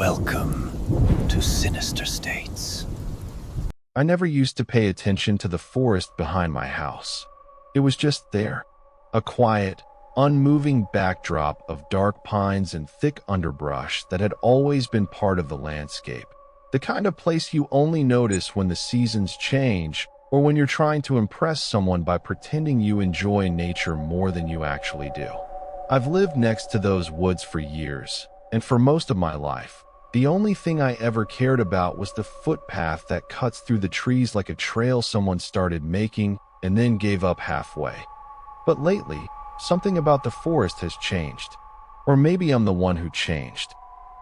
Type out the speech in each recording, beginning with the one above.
Welcome to Sinister States. I never used to pay attention to the forest behind my house. It was just there, a quiet, unmoving backdrop of dark pines and thick underbrush that had always been part of the landscape. The kind of place you only notice when the seasons change or when you're trying to impress someone by pretending you enjoy nature more than you actually do. I've lived next to those woods for years, and for most of my life, the only thing I ever cared about was the footpath that cuts through the trees like a trail someone started making and then gave up halfway. But lately, something about the forest has changed. Or maybe I'm the one who changed.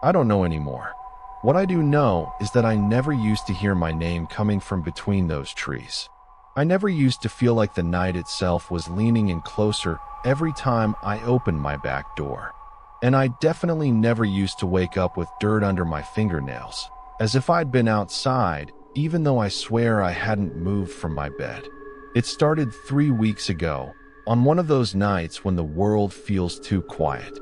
I don't know anymore. What I do know is that I never used to hear my name coming from between those trees. I never used to feel like the night itself was leaning in closer every time I opened my back door. And I definitely never used to wake up with dirt under my fingernails, as if I'd been outside, even though I swear I hadn't moved from my bed. It started 3 weeks ago, on one of those nights when the world feels too quiet.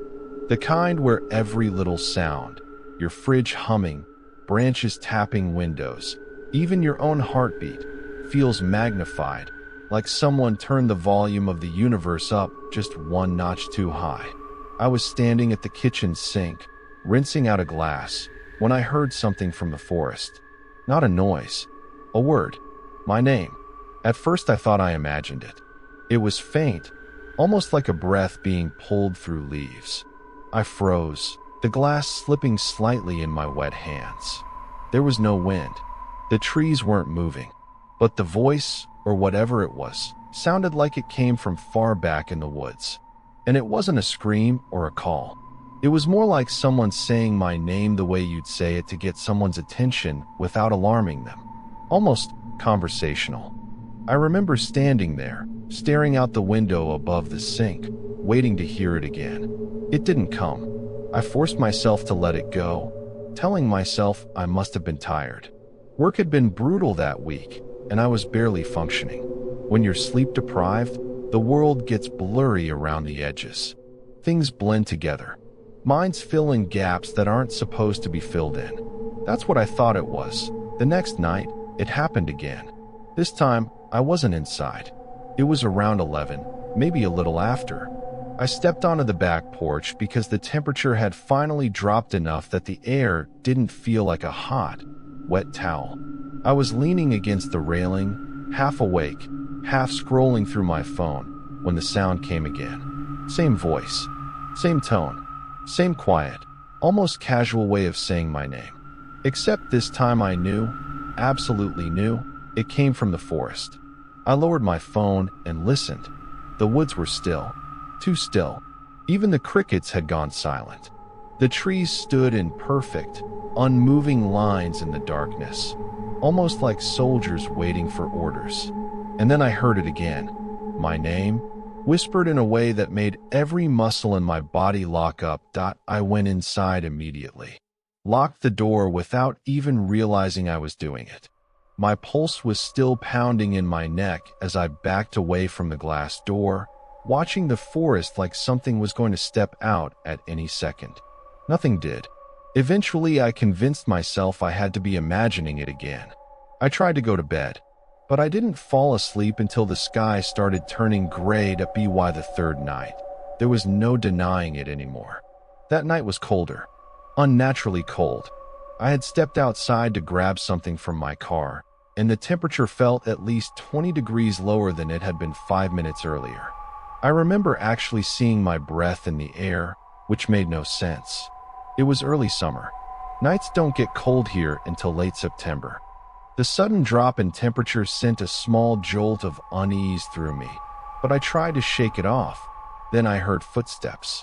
The kind where every little sound, your fridge humming, branches tapping windows, even your own heartbeat, feels magnified, like someone turned the volume of the universe up just one notch too high. I was standing at the kitchen sink, rinsing out a glass, when I heard something from the forest. Not a noise, a word, my name. At first I thought I imagined it. It was faint, almost like a breath being pulled through leaves. I froze, the glass slipping slightly in my wet hands. There was no wind. The trees weren't moving. But the voice, or whatever it was, sounded like it came from far back in the woods. And it wasn't a scream or a call. It was more like someone saying my name the way you'd say it to get someone's attention without alarming them. Almost conversational. I remember standing there, staring out the window above the sink, waiting to hear it again. It didn't come. I forced myself to let it go, telling myself I must have been tired. Work had been brutal that week, and I was barely functioning. When you're sleep deprived, the world gets blurry around the edges. Things blend together. Minds fill in gaps that aren't supposed to be filled in. That's what I thought it was. The next night, it happened again. This time, I wasn't inside. It was around 11, maybe a little after. I stepped onto the back porch because the temperature had finally dropped enough that the air didn't feel like a hot, wet towel. I was leaning against the railing, half awake, half scrolling through my phone, when the sound came again. Same voice, same tone, same quiet, almost casual way of saying my name. Except this time I knew, absolutely knew, it came from the forest. I lowered my phone and listened. The woods were still, too still. Even the crickets had gone silent. The trees stood in perfect, unmoving lines in the darkness, almost like soldiers waiting for orders. And then I heard it again. My name, whispered in a way that made every muscle in my body lock up. I went inside immediately. Locked the door without even realizing I was doing it. My pulse was still pounding in my neck as I backed away from the glass door, watching the forest like something was going to step out at any second. Nothing did. Eventually, I convinced myself I had to be imagining it again. I tried to go to bed, but I didn't fall asleep until the sky started turning gray to be the third night. There was no denying it anymore. That night was colder, unnaturally cold. I had stepped outside to grab something from my car, and the temperature felt at least 20 degrees lower than it had been 5 minutes earlier. I remember actually seeing my breath in the air, which made no sense. It was early summer. Nights don't get cold here until late September. The sudden drop in temperature sent a small jolt of unease through me, but I tried to shake it off. Then I heard footsteps.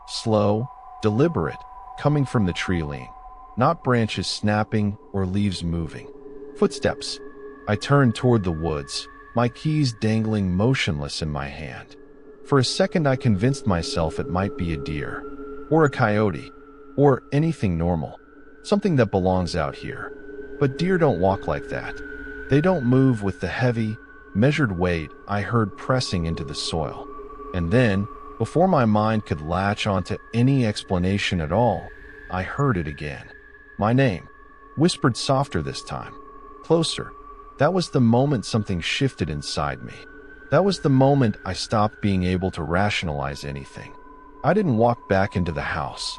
Slow, deliberate, coming from the tree line. Not branches snapping or leaves moving. Footsteps. I turned toward the woods, my keys dangling motionless in my hand. For a second I convinced myself it might be a deer, or a coyote, or anything normal, something that belongs out here. But deer don't walk like that. They don't move with the heavy, measured weight I heard pressing into the soil. And then, before my mind could latch onto any explanation at all, I heard it again. My name, whispered softer this time. Closer. That was the moment something shifted inside me. That was the moment I stopped being able to rationalize anything. I didn't walk back into the house.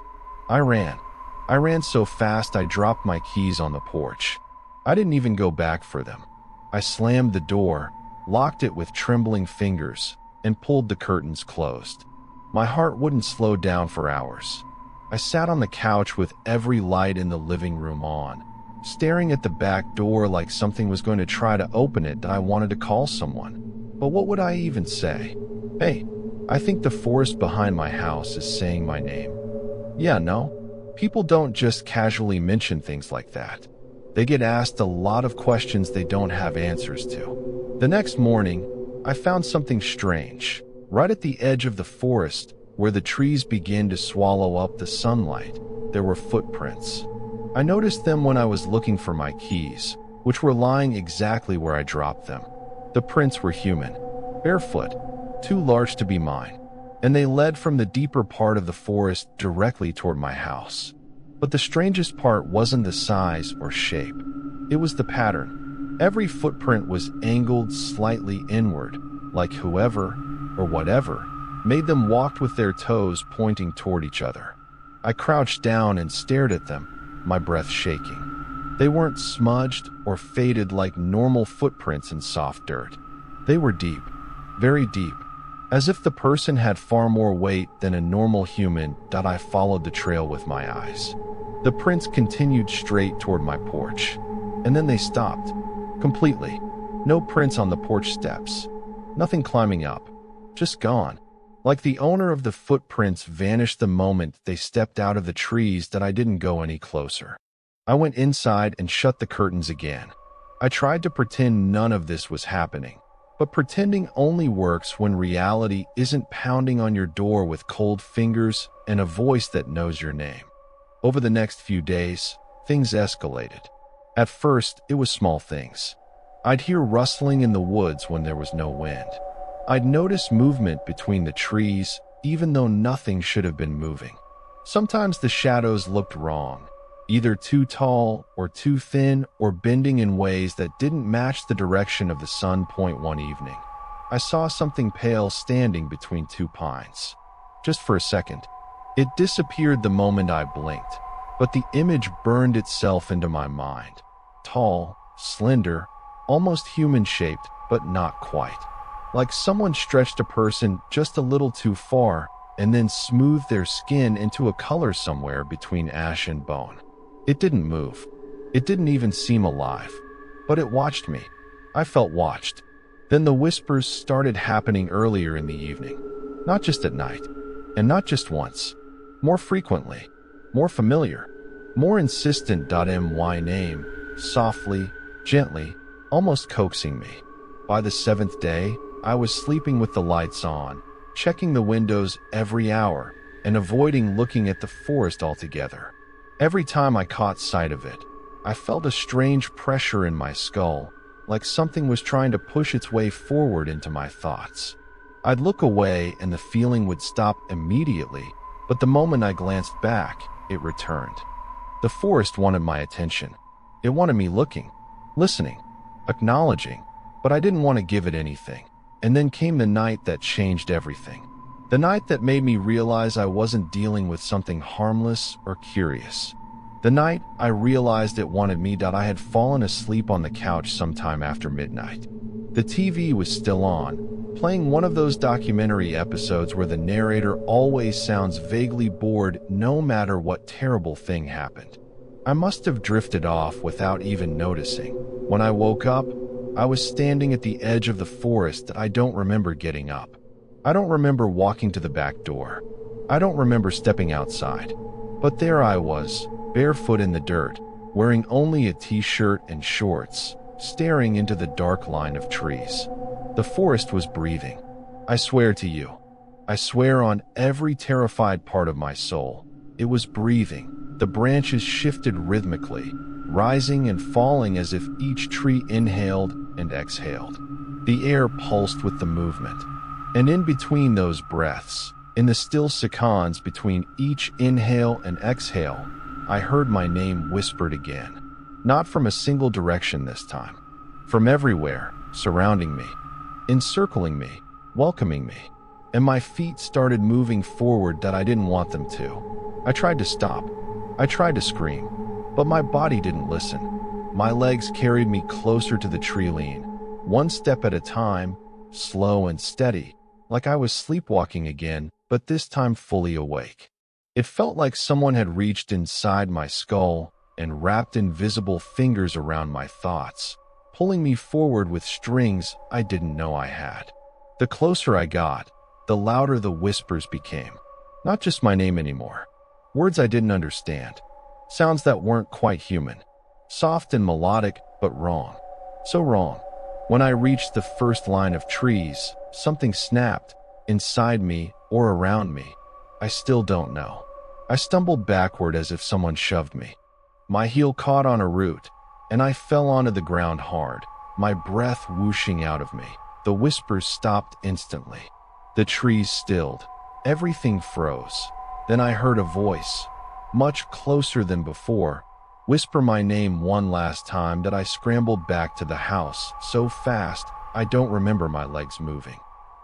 I ran. I ran so fast I dropped my keys on the porch. I didn't even go back for them. I slammed the door, locked it with trembling fingers, and pulled the curtains closed. My heart wouldn't slow down for hours. I sat on the couch with every light in the living room on, staring at the back door like something was going to try to open it, that I wanted to call someone. But what would I even say? Hey, I think the forest behind my house is saying my name. Yeah, no. People don't just casually mention things like that. They get asked a lot of questions they don't have answers to. The next morning, I found something strange. Right at the edge of the forest, where the trees begin to swallow up the sunlight, there were footprints. I noticed them when I was looking for my keys, which were lying exactly where I dropped them. The prints were human, barefoot, too large to be mine, and they led from the deeper part of the forest directly toward my house. But the strangest part wasn't the size or shape. It was the pattern. Every footprint was angled slightly inward, like whoever, or whatever, made them walk with their toes pointing toward each other. I crouched down and stared at them, my breath shaking. They weren't smudged or faded like normal footprints in soft dirt. They were deep, very deep, as if the person had far more weight than a normal human. I followed the trail with my eyes. The prints continued straight toward my porch, and then they stopped, completely. No prints on the porch steps, nothing climbing up, just gone. Like the owner of the footprints vanished the moment they stepped out of the trees. I didn't go any closer. I went inside and shut the curtains again. I tried to pretend none of this was happening, but pretending only works when reality isn't pounding on your door with cold fingers and a voice that knows your name. Over the next few days, things escalated. At first, it was small things. I'd hear rustling in the woods when there was no wind. I'd notice movement between the trees, even though nothing should have been moving. Sometimes the shadows looked wrong, either too tall or too thin, or bending in ways that didn't match the direction of the sun. One evening, I saw something pale standing between two pines. Just for a second. It disappeared the moment I blinked, but the image burned itself into my mind. Tall, slender, almost human-shaped, but not quite. Like someone stretched a person just a little too far and then smoothed their skin into a color somewhere between ash and bone. It didn't move. It didn't even seem alive. But it watched me. I felt watched. Then the whispers started happening earlier in the evening. Not just at night. And not just once. More frequently. More familiar. More insistent. My name. Softly, gently, almost coaxing me. By the 7th day, I was sleeping with the lights on, checking the windows every hour, and avoiding looking at the forest altogether. Every time I caught sight of it, I felt a strange pressure in my skull, like something was trying to push its way forward into my thoughts. I'd look away and the feeling would stop immediately, but the moment I glanced back, it returned. The forest wanted my attention. It wanted me looking, listening, acknowledging, but I didn't want to give it anything. And then came the night that changed everything. The night that made me realize I wasn't dealing with something harmless or curious. The night I realized it wanted me. I had fallen asleep on the couch sometime after midnight. The TV was still on, playing one of those documentary episodes where the narrator always sounds vaguely bored no matter what terrible thing happened. I must have drifted off without even noticing. When I woke up, I was standing at the edge of the forest. I don't remember getting up. I don't remember walking to the back door. I don't remember stepping outside. But there I was, barefoot in the dirt, wearing only a t-shirt and shorts, staring into the dark line of trees. The forest was breathing. I swear to you. I swear on every terrified part of my soul. It was breathing. The branches shifted rhythmically, rising and falling as if each tree inhaled and exhaled. The air pulsed with the movement. And in between those breaths, in the still seconds between each inhale and exhale, I heard my name whispered again. Not from a single direction this time. From everywhere, surrounding me, encircling me, welcoming me. And my feet started moving forward that I didn't want them to. I tried to stop. I tried to scream, but my body didn't listen. My legs carried me closer to the tree line, one step at a time, slow and steady, like I was sleepwalking again, but this time fully awake. It felt like someone had reached inside my skull and wrapped invisible fingers around my thoughts, pulling me forward with strings I didn't know I had. The closer I got, the louder the whispers became. Not just my name anymore. Words I didn't understand. Sounds that weren't quite human. Soft and melodic, but wrong. So wrong. When I reached the first line of trees, something snapped, inside me or around me. I still don't know. I stumbled backward as if someone shoved me. My heel caught on a root, and I fell onto the ground hard, my breath whooshing out of me. The whispers stopped instantly. The trees stilled. Everything froze. Then I heard a voice, much closer than before, whisper my name one last time that I scrambled back to the house so fast I don't remember my legs moving.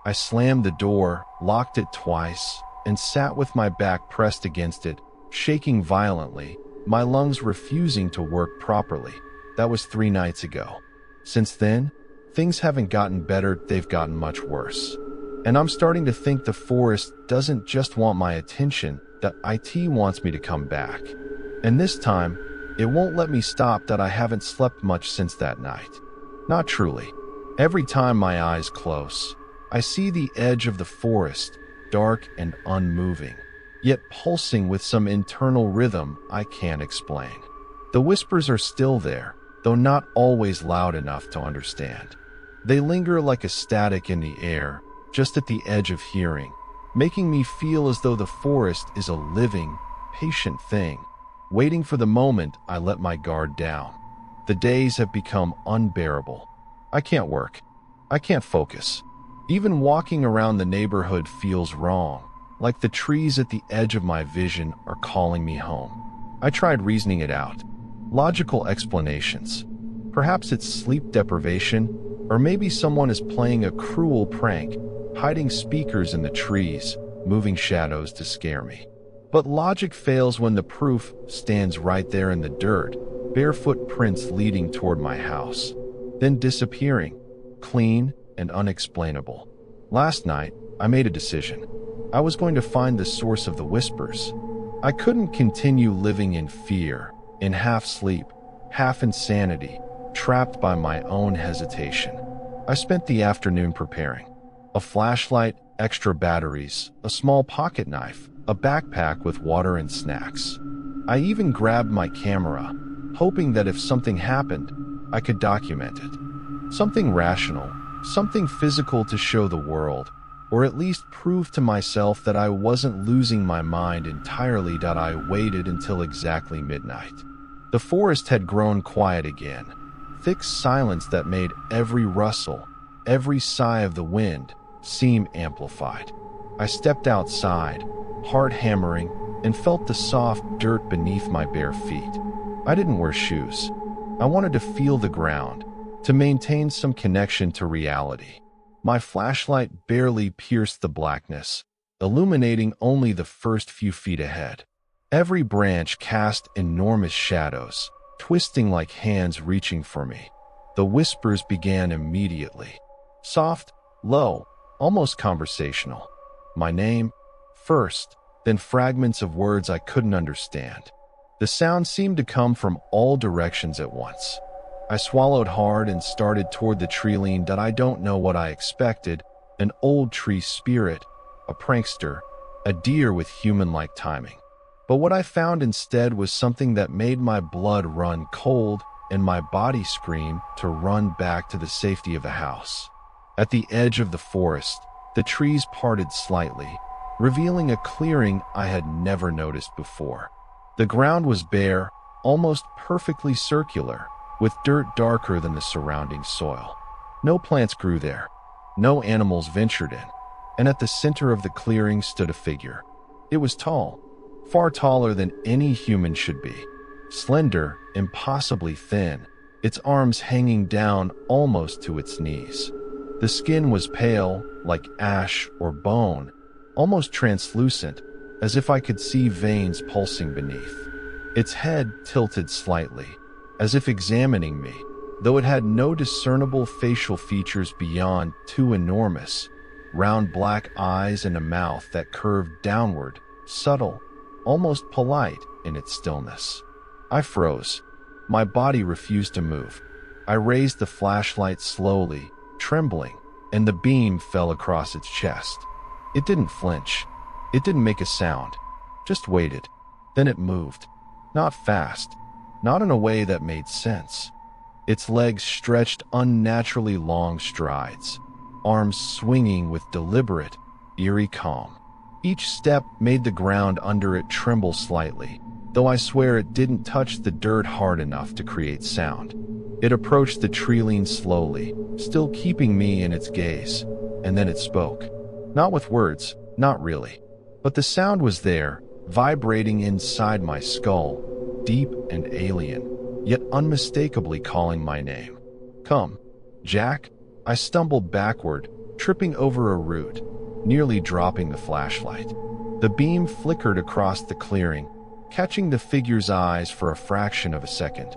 I slammed the door, locked it twice, and sat with my back pressed against it, shaking violently, my lungs refusing to work properly. That was 3 nights ago. Since then, things haven't gotten better, they've gotten much worse. And I'm starting to think the forest doesn't just want my attention, that IT wants me to come back. And this time, it won't let me stop that I haven't slept much since that night. Not truly. Every time my eyes close, I see the edge of the forest, dark and unmoving, yet pulsing with some internal rhythm I can't explain. The whispers are still there, though not always loud enough to understand. They linger like a static in the air, just at the edge of hearing, making me feel as though the forest is a living, patient thing, waiting for the moment I let my guard down. The days have become unbearable. I can't work. I can't focus. Even walking around the neighborhood feels wrong, like the trees at the edge of my vision are calling me home. I tried reasoning it out. Logical explanations. Perhaps it's sleep deprivation, or maybe someone is playing a cruel prank, hiding speakers in the trees, moving shadows to scare me. But logic fails when the proof stands right there in the dirt, bare footprints leading toward my house, then disappearing, clean and unexplainable. Last night, I made a decision. I was going to find the source of the whispers. I couldn't continue living in fear, in half sleep, half insanity, trapped by my own hesitation. I spent the afternoon preparing. A flashlight, extra batteries, a small pocket knife, a backpack with water and snacks. I even grabbed my camera, hoping that if something happened, I could document it. Something rational, something physical to show the world, or at least prove to myself that I wasn't losing my mind entirely. That I waited until exactly midnight. The forest had grown quiet again, thick silence that made every rustle, every sigh of the wind seem amplified. I stepped outside, heart hammering, and felt the soft dirt beneath my bare feet. I didn't wear shoes. I wanted to feel the ground, to maintain some connection to reality. My flashlight barely pierced the blackness, illuminating only the first few feet ahead. Every branch cast enormous shadows, twisting like hands reaching for me. The whispers began immediately. Soft, low, almost conversational. My name, first, then fragments of words I couldn't understand. The sound seemed to come from all directions at once. I swallowed hard and started toward the tree line. That I don't know what I expected, an old tree spirit, a prankster, a deer with human-like timing. But what I found instead was something that made my blood run cold and my body scream to run back to the safety of the house. At the edge of the forest, the trees parted slightly, revealing a clearing I had never noticed before. The ground was bare, almost perfectly circular, with dirt darker than the surrounding soil. No plants grew there. No animals ventured in. And at the center of the clearing stood a figure. It was tall, far taller than any human should be. Slender, impossibly thin, its arms hanging down almost to its knees. The skin was pale, like ash or bone, almost translucent, as if I could see veins pulsing beneath. Its head tilted slightly, as if examining me, though it had no discernible facial features beyond two enormous, round black eyes and a mouth that curved downward, subtle, almost polite in its stillness. I froze. My body refused to move. I raised the flashlight slowly, trembling, and the beam fell across its chest. It didn't flinch. It didn't make a sound. Just waited. Then it moved. Not fast. Not in a way that made sense. Its legs stretched unnaturally long strides, arms swinging with deliberate, eerie calm. Each step made the ground under it tremble slightly, though I swear it didn't touch the dirt hard enough to create sound. It approached the treeline slowly, still keeping me in its gaze, and then it spoke. Not with words, not really. But the sound was there, vibrating inside my skull, deep and alien, yet unmistakably calling my name. Come, Jack. I stumbled backward, tripping over a root, nearly dropping the flashlight. The beam flickered across the clearing, catching the figure's eyes for a fraction of a second.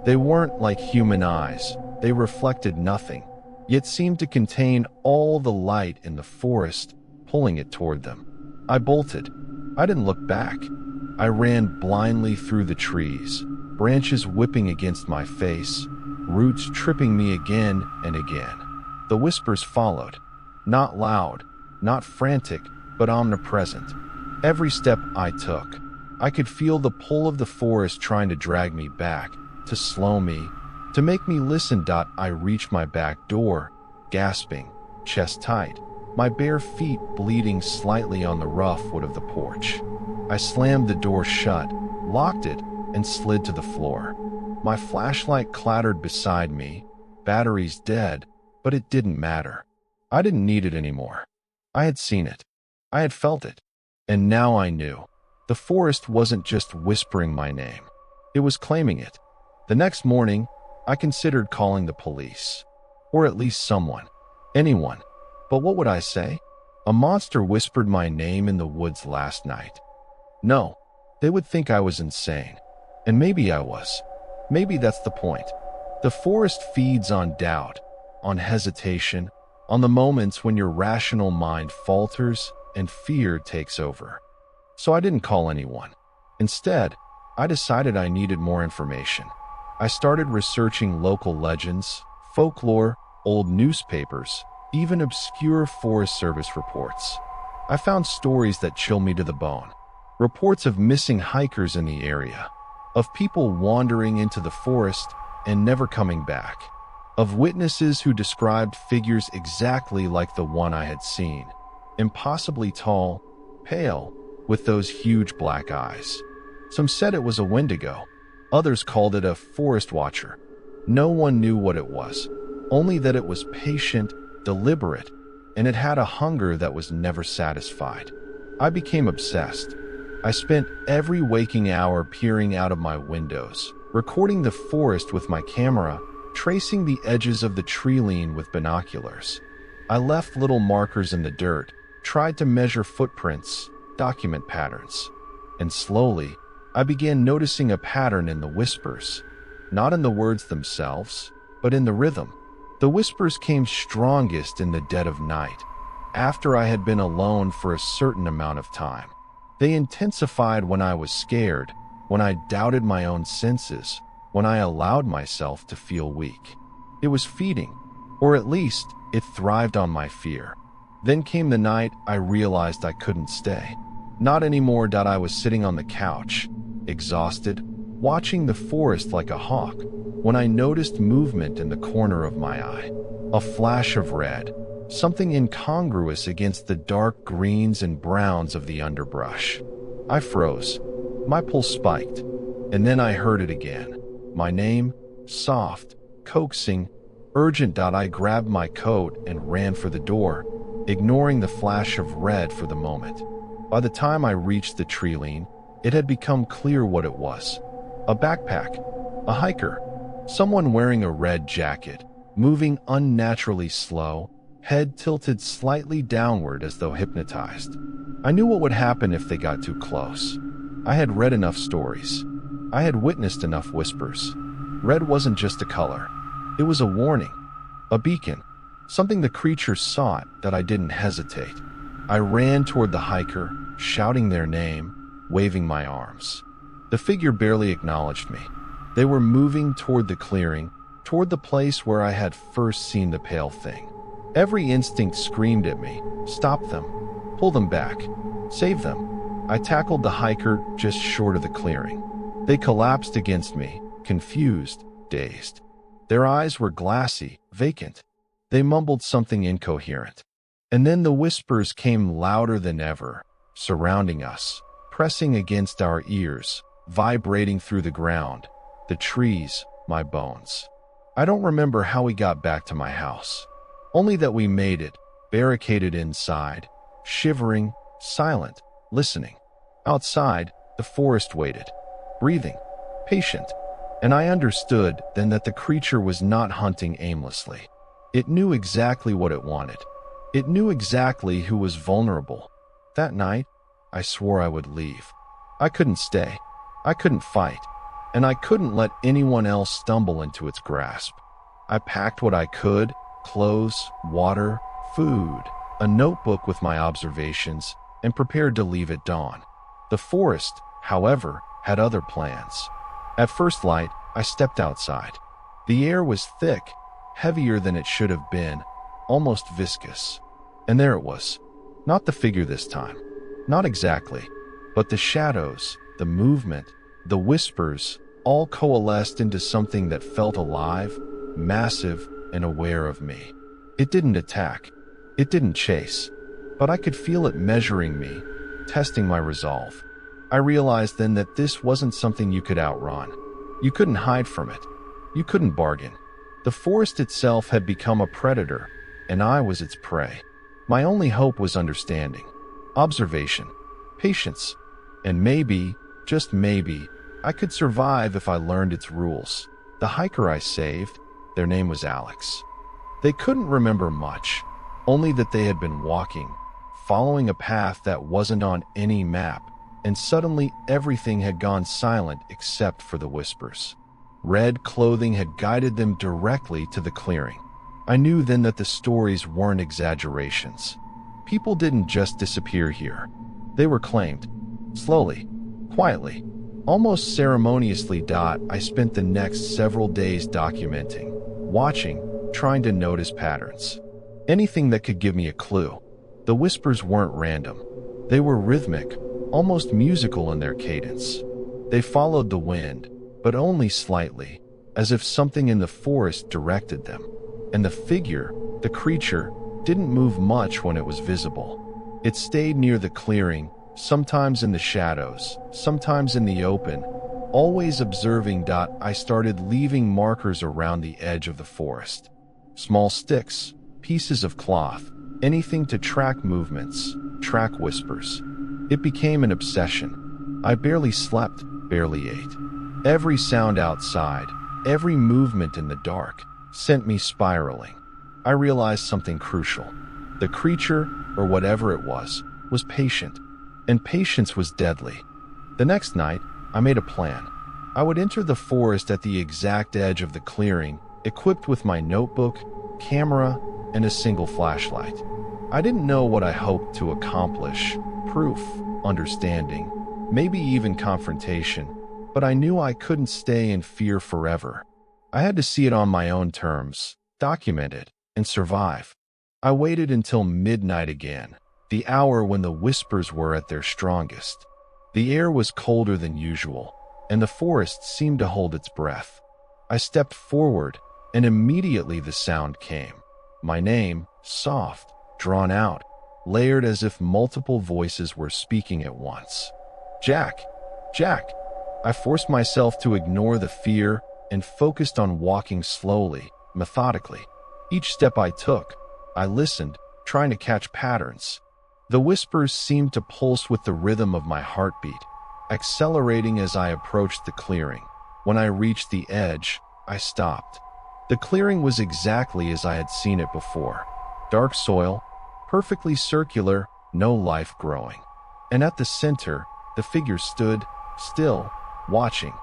They weren't like human eyes. They reflected nothing, yet seemed to contain all the light in the forest, pulling it toward them. I bolted. I didn't look back. I ran blindly through the trees, branches whipping against my face, roots tripping me again and again. The whispers followed. Not loud, not frantic, but omnipresent. Every step I took, I could feel the pull of the forest trying to drag me back, to slow me, to make me listen. I reached my back door, gasping, chest tight, my bare feet bleeding slightly on the rough wood of the porch. I slammed the door shut, locked it, and slid to the floor. My flashlight clattered beside me, batteries dead, but it didn't matter. I didn't need it anymore. I had seen it. I had felt it. And now I knew. The forest wasn't just whispering my name. It was claiming it. The next morning, I considered calling the police. Or at least someone. Anyone. But what would I say? A monster whispered my name in the woods last night. No, they would think I was insane. And maybe I was. Maybe that's the point. The forest feeds on doubt, on hesitation, on the moments when your rational mind falters and fear takes over. So I didn't call anyone. Instead, I decided I needed more information. I started researching local legends, folklore, old newspapers, even obscure Forest Service reports. I found stories that chill me to the bone. Reports of missing hikers in the area, of people wandering into the forest and never coming back, of witnesses who described figures exactly like the one I had seen, impossibly tall, pale, with those huge black eyes. Some said it was a Wendigo. Others called it a forest watcher. No one knew what it was, only that it was patient, deliberate, and it had a hunger that was never satisfied. I became obsessed. I spent every waking hour peering out of my windows, recording the forest with my camera, tracing the edges of the treeline with binoculars. I left little markers in the dirt, tried to measure footprints, document patterns. And slowly, I began noticing a pattern in the whispers. Not in the words themselves, but in the rhythm. The whispers came strongest in the dead of night, after I had been alone for a certain amount of time. They intensified when I was scared, when I doubted my own senses, when I allowed myself to feel weak. It was feeding, or at least it thrived on my fear. Then came the night I realized I couldn't stay. Not anymore. I was sitting on the couch, exhausted, watching the forest like a hawk, when I noticed movement in the corner of my eye. A flash of red, something incongruous against the dark greens and browns of the underbrush. I froze. My pulse spiked, and then I heard it again. My name, soft, coaxing, urgent. I grabbed my coat and ran for the door, ignoring the flash of red for the moment. By the time I reached the treeline, It had become clear what it was. A backpack. A hiker. Someone wearing a red jacket, moving unnaturally slow, head tilted slightly downward as though hypnotized. I knew what would happen if they got too close. I had read enough stories. I had witnessed enough whispers. Red wasn't just a color. It was a warning. A beacon. Something the creature sought that I didn't hesitate. I ran toward the hiker, shouting their name, waving my arms. The figure barely acknowledged me. They were moving toward the clearing, toward the place where I had first seen the pale thing. Every instinct screamed at me, stop them, pull them back, save them. I tackled the hiker just short of the clearing. They collapsed against me, confused, dazed. Their eyes were glassy, vacant. They mumbled something incoherent. And then the whispers came louder than ever, surrounding us, pressing against our ears, vibrating through the ground, the trees, my bones. I don't remember how we got back to my house. Only that we made it, barricaded inside, shivering, silent, listening. Outside, the forest waited, breathing, patient. And I understood then that the creature was not hunting aimlessly. It knew exactly what it wanted. It knew exactly who was vulnerable. That night, I swore I would leave. I couldn't stay. I couldn't fight. And I couldn't let anyone else stumble into its grasp. I packed what I could: clothes, water, food, a notebook with my observations, and prepared to leave at dawn. The forest, however, had other plans. At first light, I stepped outside. The air was thick, heavier than it should have been, almost viscous. And there it was. Not the figure this time. Not exactly. But the shadows, the movement, the whispers, all coalesced into something that felt alive, massive, and aware of me. It didn't attack. It didn't chase. But I could feel it measuring me, testing my resolve. I realized then that this wasn't something you could outrun. You couldn't hide from it. You couldn't bargain. The forest itself had become a predator, and I was its prey. My only hope was understanding, observation, patience, and maybe, just maybe, I could survive if I learned its rules. The hiker I saved, their name was Alex. They couldn't remember much, only that they had been walking, following a path that wasn't on any map, and suddenly everything had gone silent except for the whispers. Red clothing had guided them directly to the clearing. I knew then that the stories weren't exaggerations. People didn't just disappear here. They were claimed. Slowly, quietly, almost ceremoniously. I spent the next several days documenting, watching, trying to notice patterns. Anything that could give me a clue. The whispers weren't random. They were rhythmic, almost musical in their cadence. They followed the wind, but only slightly, as if something in the forest directed them. And the figure, the creature, didn't move much when it was visible. It stayed near the clearing, sometimes in the shadows, sometimes in the open, always observing. I started leaving markers around the edge of the forest. Small sticks, pieces of cloth, anything to track movements, track whispers. It became an obsession. I barely slept, barely ate. Every sound outside, every movement in the dark, sent me spiraling. I realized something crucial. The creature, or whatever it was patient. And patience was deadly. The next night, I made a plan. I would enter the forest at the exact edge of the clearing, equipped with my notebook, camera, and a single flashlight. I didn't know what I hoped to accomplish: proof, understanding, maybe even confrontation, but I knew I couldn't stay in fear forever. I had to see it on my own terms, document it, and survive. I waited until midnight again, the hour when the whispers were at their strongest. The air was colder than usual, and the forest seemed to hold its breath. I stepped forward, and immediately the sound came. My name, soft, drawn out, layered as if multiple voices were speaking at once. Jack! Jack! I forced myself to ignore the fear and focused on walking slowly, methodically. Each step I took, I listened, trying to catch patterns. The whispers seemed to pulse with the rhythm of my heartbeat. accelerating as I approached the clearing. When I reached the edge, I stopped. The clearing was exactly as I had seen it before. Dark soil, perfectly circular, no life growing. And at the center, the figure stood, still, watching.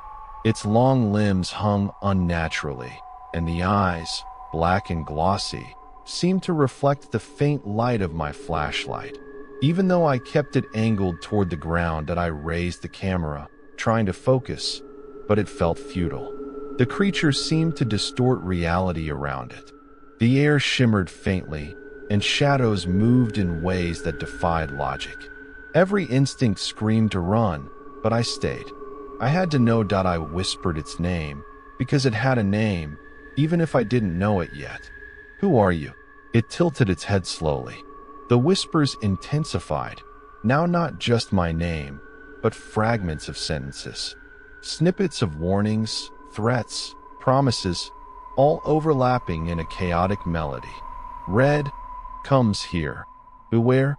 Its long limbs hung unnaturally, and the eyes, black and glossy, seemed to reflect the faint light of my flashlight. Even though I kept it angled toward the ground, I raised the camera, trying to focus, but it felt futile. The creature seemed to distort reality around it. The air shimmered faintly, and shadows moved in ways that defied logic. Every instinct screamed to run, but I stayed. I had to know. I whispered its name, because it had a name, even if I didn't know it yet. "Who are you?" It tilted its head slowly. The whispers intensified, now not just my name, but fragments of sentences. Snippets of warnings, threats, promises, all overlapping in a chaotic melody. "Red comes here. Beware,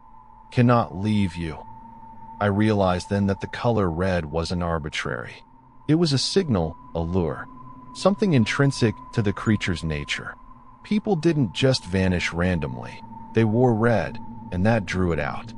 cannot leave you." I realized then that the color red wasn't arbitrary. It was a signal, a lure, something intrinsic to the creature's nature. People didn't just vanish randomly. They wore red, and that drew it out.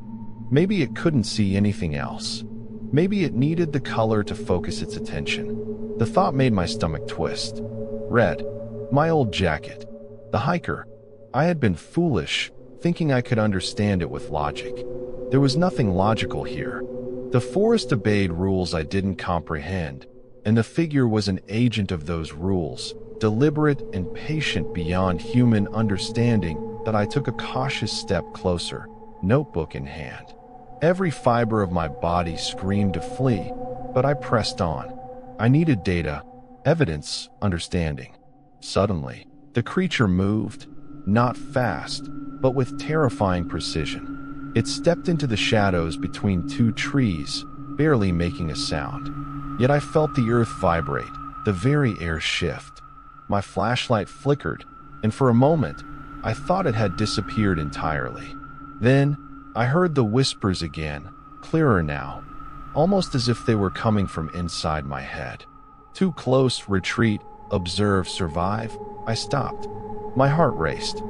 Maybe it couldn't see anything else. Maybe it needed the color to focus its attention. The thought made my stomach twist. Red, my old jacket, the hiker. I had been foolish, thinking I could understand it with logic. There was nothing logical here. The forest obeyed rules I didn't comprehend, and the figure was an agent of those rules, deliberate and patient beyond human understanding. That I took a cautious step closer, notebook in hand. Every fiber of my body screamed to flee, but I pressed on. I needed data, evidence, understanding. Suddenly, the creature moved, not fast, but with terrifying precision. It stepped into the shadows between two trees, barely making a sound. Yet I felt the earth vibrate, the very air shift. My flashlight flickered, and for a moment, I thought it had disappeared entirely. Then, I heard the whispers again, clearer now, almost as if they were coming from inside my head. "Too close, retreat, observe, survive." I stopped. My heart raced.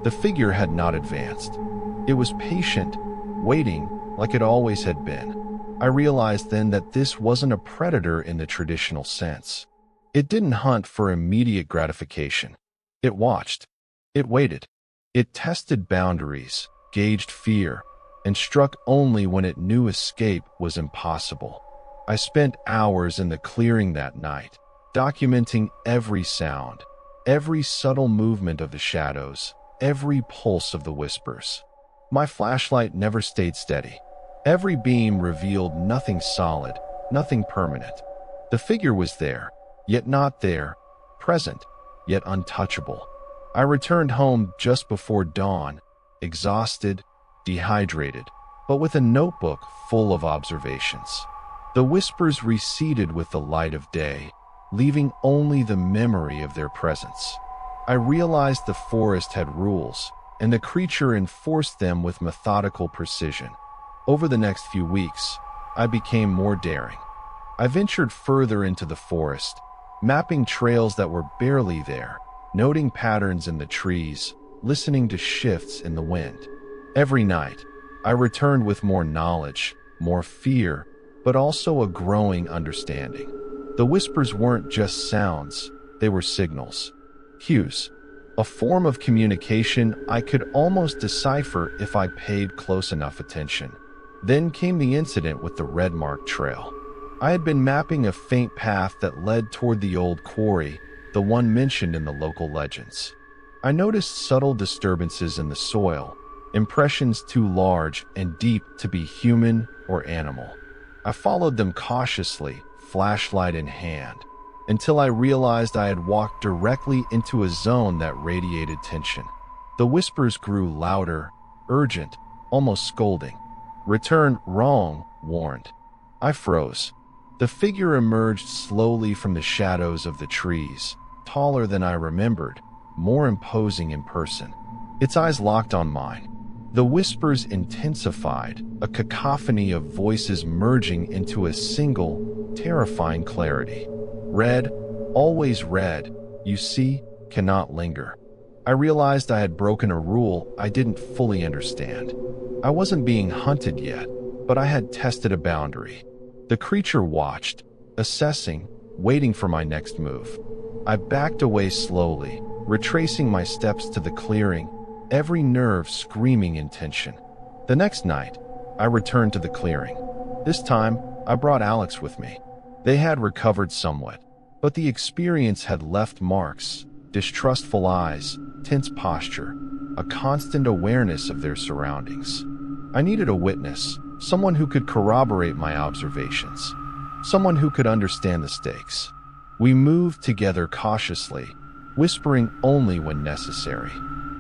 The figure had not advanced. It was patient, waiting, like it always had been. I realized then that this wasn't a predator in the traditional sense. It didn't hunt for immediate gratification. It watched. It waited. It tested boundaries, gauged fear, and struck only when it knew escape was impossible. I spent hours in the clearing that night, documenting every sound, every subtle movement of the shadows, every pulse of the whispers. My flashlight never stayed steady. Every beam revealed nothing solid, nothing permanent. The figure was there, yet not there, present, yet untouchable. I returned home just before dawn, exhausted, dehydrated, but with a notebook full of observations. The whispers receded with the light of day, leaving only the memory of their presence. I realized the forest had rules, and the creature enforced them with methodical precision. Over the next few weeks, I became more daring. I ventured further into the forest, mapping trails that were barely there, noting patterns in the trees, listening to shifts in the wind. Every night, I returned with more knowledge, more fear, but also a growing understanding. The whispers weren't just sounds, they were signals, cues, a form of communication I could almost decipher if I paid close enough attention. Then came the incident with the red mark trail. I had been mapping a faint path that led toward the old quarry, the one mentioned in the local legends. I noticed subtle disturbances in the soil, impressions too large and deep to be human or animal. I followed them cautiously, flashlight in hand, until I realized I had walked directly into a zone that radiated tension. The whispers grew louder, urgent, almost scolding. "Return, wrong," warned. I froze. The figure emerged slowly from the shadows of the trees, taller than I remembered, more imposing in person. Its eyes locked on mine. The whispers intensified, a cacophony of voices merging into a single, terrifying clarity. Red, always red, you see, cannot linger. I realized I had broken a rule I didn't fully understand. I wasn't being hunted yet, but I had tested a boundary. The creature watched, assessing, waiting for my next move. I backed away slowly, retracing my steps to the clearing, every nerve screaming in tension. The next night, I returned to the clearing. This time, I brought Alex with me. They had recovered somewhat, but the experience had left marks, distrustful eyes, tense posture, a constant awareness of their surroundings. I needed a witness, someone who could corroborate my observations, someone who could understand the stakes. We moved together cautiously, whispering only when necessary.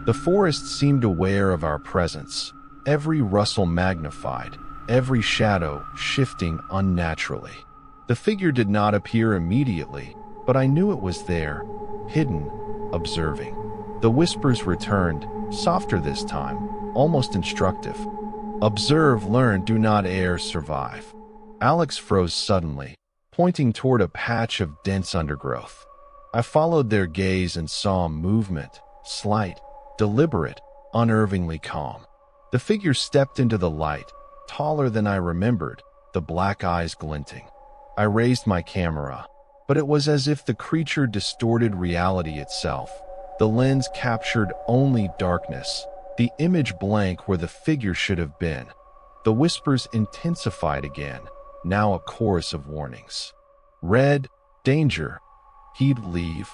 The forest seemed aware of our presence, every rustle magnified, every shadow shifting unnaturally. The figure did not appear immediately, but I knew it was there, hidden, observing. The whispers returned, softer this time, almost instructive. Observe, learn, do not err, survive. Alex froze suddenly, pointing toward a patch of dense undergrowth. I followed their gaze and saw movement, slight, deliberate, unnervingly calm. The figure stepped into the light, taller than I remembered, the black eyes glinting. I raised my camera, but it was as if the creature distorted reality itself. The lens captured only darkness, the image blank where the figure should have been. The whispers intensified again, now a chorus of warnings. Red, danger. He'd leave.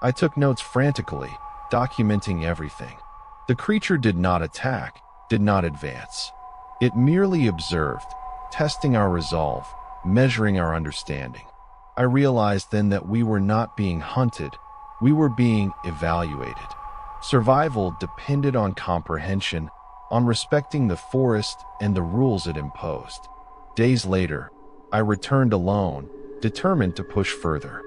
I took notes frantically, documenting everything. The creature did not attack, did not advance. It merely observed, testing our resolve, measuring our understanding. I realized then that we were not being hunted, we were being evaluated. Survival depended on comprehension, on respecting the forest and the rules it imposed. Days later, I returned alone, determined to push further.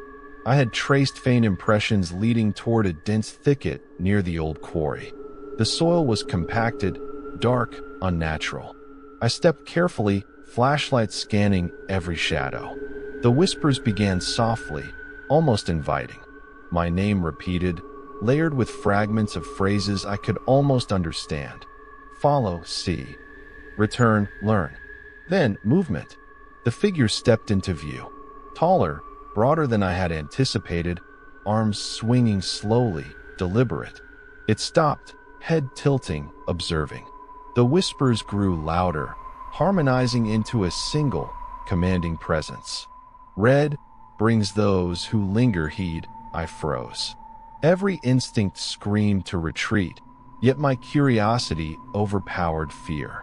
I had traced faint impressions leading toward a dense thicket near the old quarry. The soil was compacted, dark, unnatural. I stepped carefully, flashlight scanning every shadow. The whispers began softly, almost inviting. My name repeated, layered with fragments of phrases I could almost understand. Follow, see. Return, learn. Then, movement. The figure stepped into view. Taller, broader than I had anticipated, arms swinging slowly, deliberate. It stopped, head tilting, observing. The whispers grew louder, harmonizing into a single, commanding presence. Red brings those who linger heed. I froze. Every instinct screamed to retreat, yet my curiosity overpowered fear.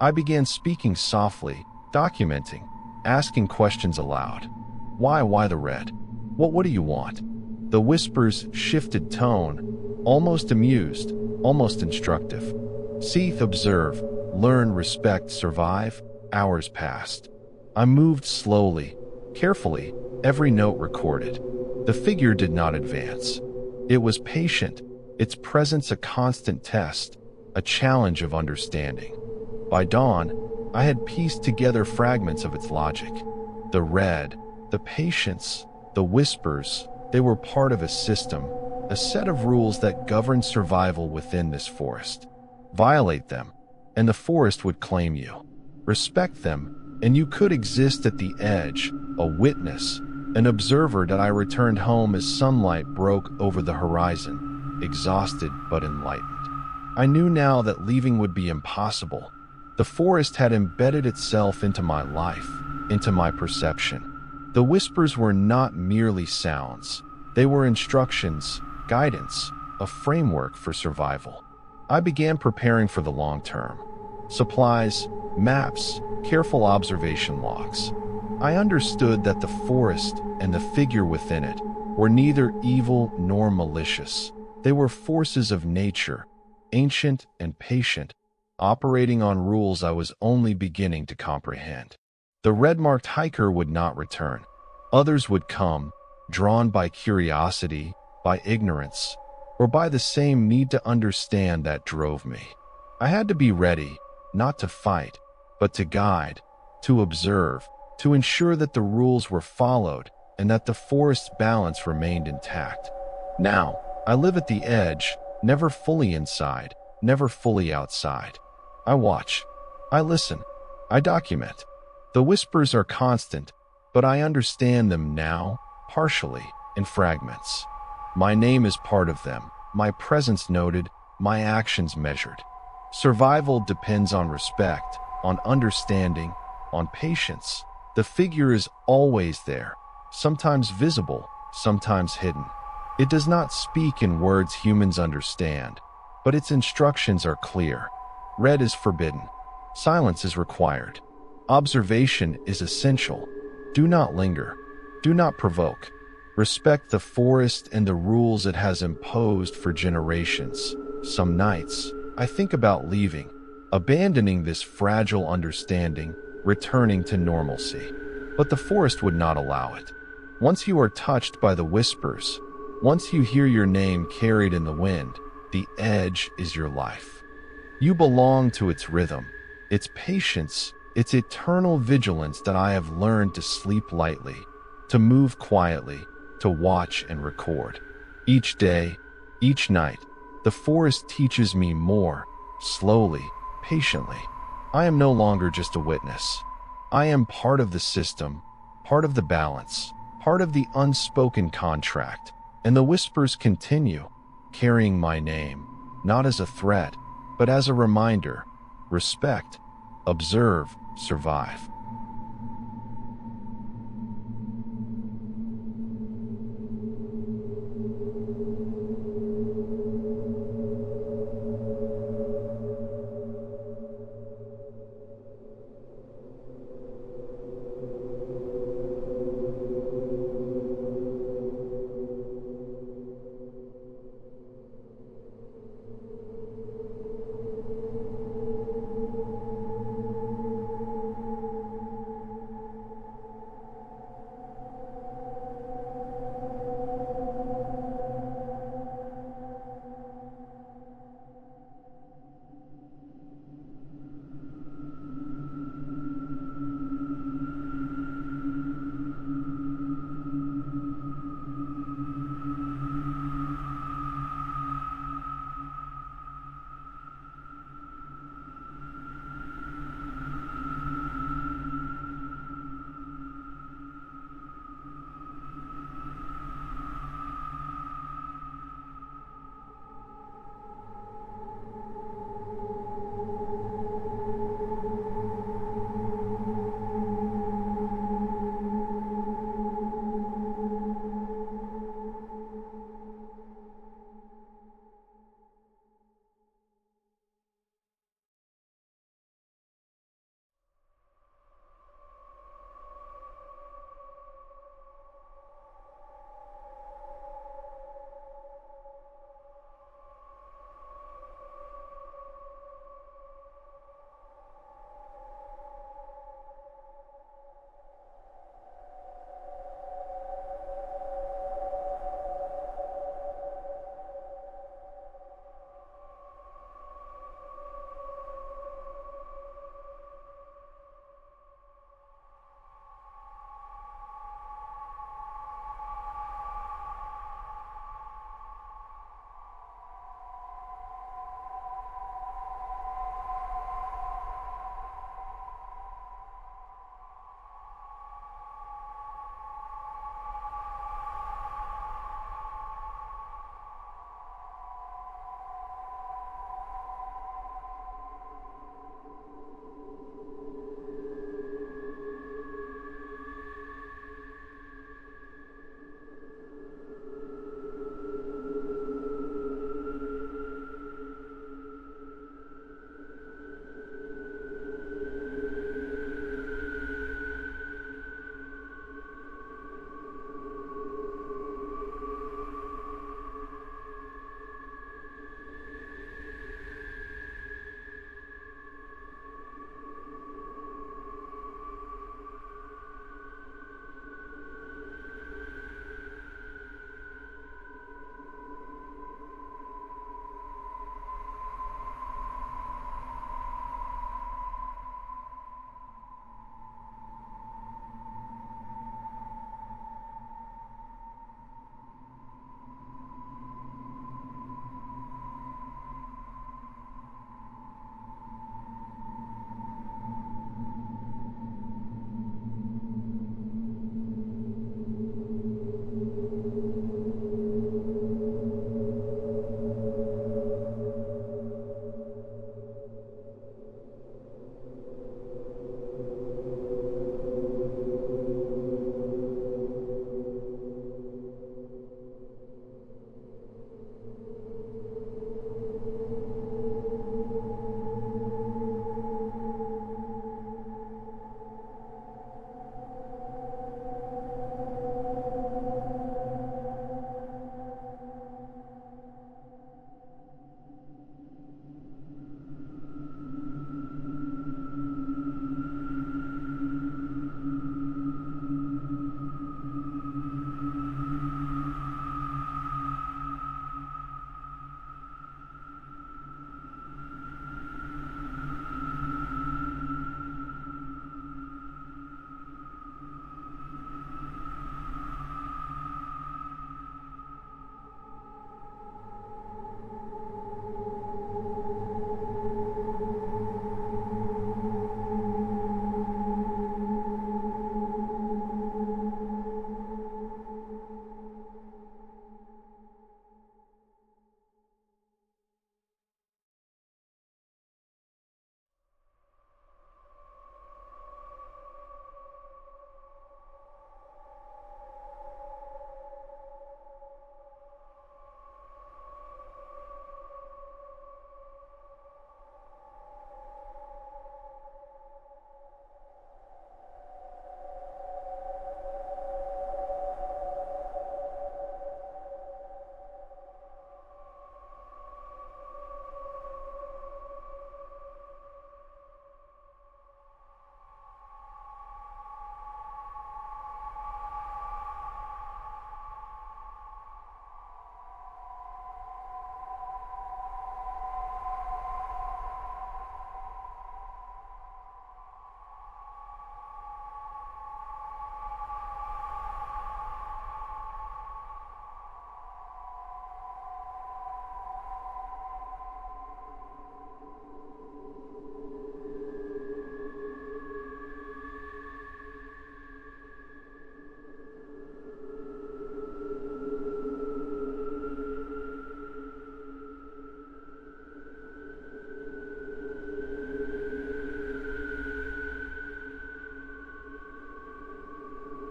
I began speaking softly, documenting, asking questions aloud. Why the red? What do you want? The whispers shifted tone, almost amused, almost instructive. Seeth, observe, learn, respect, survive. Hours passed. I moved slowly, carefully, every note recorded. The figure did not advance. It was patient, its presence a constant test, a challenge of understanding. By dawn, I had pieced together fragments of its logic. The red, the patience, the whispers, they were part of a system, a set of rules that govern survival within this forest. Violate them, and the forest would claim you. Respect them, and you could exist at the edge, a witness, an observer. That I returned home as sunlight broke over the horizon, exhausted but enlightened. I knew now that leaving would be impossible. The forest had embedded itself into my life, into my perception. The whispers were not merely sounds. They were instructions, guidance, a framework for survival. I began preparing for the long term. Supplies, maps, careful observation logs. I understood that the forest and the figure within it were neither evil nor malicious. They were forces of nature, ancient and patient, operating on rules I was only beginning to comprehend. The red-marked hiker would not return. Others would come, drawn by curiosity, by ignorance, or by the same need to understand that drove me. I had to be ready, not to fight, but to guide, to observe, to ensure that the rules were followed and that the forest's balance remained intact. Now, I live at the edge, never fully inside, never fully outside. I watch. I listen. I document. The whispers are constant, but I understand them now, partially, in fragments. My name is part of them, my presence noted, my actions measured. Survival depends on respect, on understanding, on patience. The figure is always there, sometimes visible, sometimes hidden. It does not speak in words humans understand, but its instructions are clear. Red is forbidden. Silence is required. Observation is essential. Do not linger. Do not provoke. Respect the forest and the rules it has imposed for generations. Some nights, I think about leaving, abandoning this fragile understanding, returning to normalcy. But the forest would not allow it. Once you are touched by the whispers, once you hear your name carried in the wind, the edge is your life. You belong to its rhythm, its patience, its eternal vigilance that I have learned to sleep lightly, to move quietly, to watch and record. Each day, each night, the forest teaches me more, slowly, patiently. I am no longer just a witness. I am part of the system, part of the balance, part of the unspoken contract, and the whispers continue, carrying my name, not as a threat, but as a reminder. Respect, observe, survive.